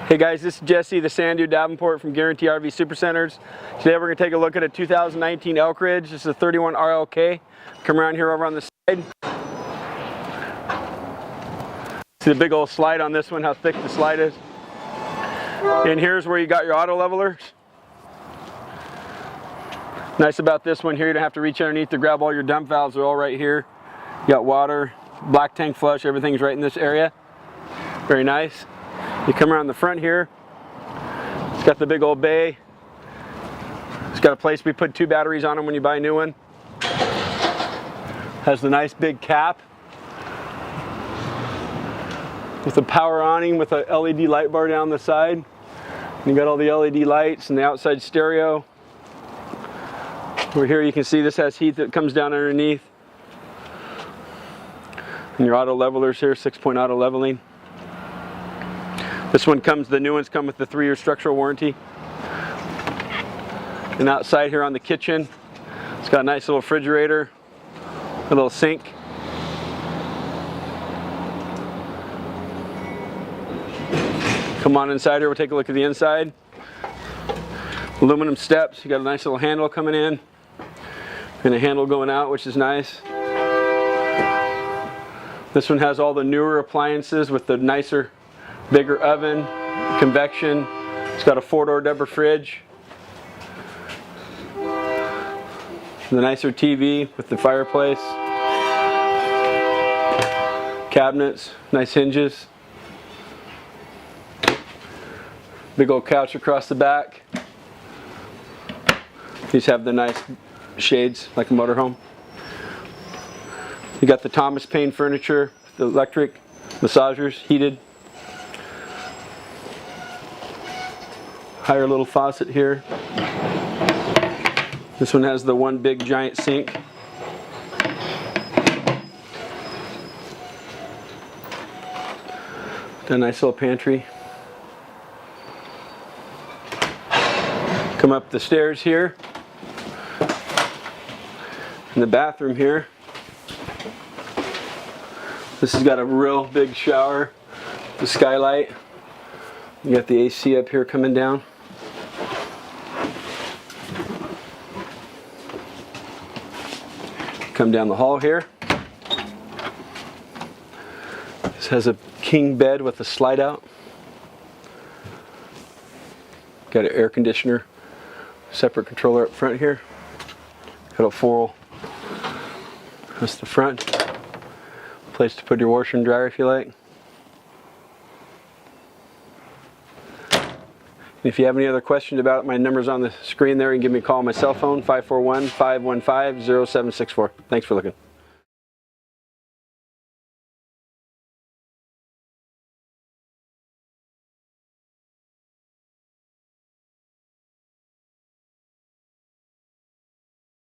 Hey guys, this is Jesse, the Jesse.Davenport from Guaranty RV Supercenters. Today we're going to take a look at a 2019 Elkridge. This is a 31 RLK. Come around here over on the side. See the big old slide on this one, how thick the slide is. And here's where you got your auto levelers. Nice about this one here, you don't have to reach underneath to grab all your dump valves. They're all right here. You got water, black tank flush, everything's right in this area. Very nice. You come around the front here, it's got the big old bay. It's got a place we put 2 batteries on them when you buy a new one. Has the nice big cap with a power awning with a LED light bar down the side. And you got all the LED lights and the outside stereo. Over here you can see this has heat that comes down underneath. And your auto levelers here, 6-point auto leveling. This one comes, the new ones come with the 3-year structural warranty. And outside here on the kitchen, it's got a nice little refrigerator, a little sink. Come on inside here, we'll take a look at the inside. Aluminum steps, you got a nice little handle coming in and a handle going out, which is nice. This one has all the newer appliances with the nicer, bigger oven, convection. It's got a 4-door double fridge. The nicer TV with the fireplace. Cabinets, nice hinges. Big old couch across the back. These have the nice shades like a motorhome. You got the Thomas Paine furniture, the electric massagers, heated. Higher little faucet here. This one has the one big giant sink. Got a nice little pantry. Come up the stairs here. In the bathroom here. This has got a real big shower. The skylight. You got the AC up here coming down. Come down the hall here. This has a king bed with a slide out. Got an air conditioner, separate controller up front here. Got a 4. That's the front. Place to put your washer and dryer if you like. If you have any other questions about it, my number's on the screen there. You can give me a call on my cell phone, 541-515-0764. Thanks for looking.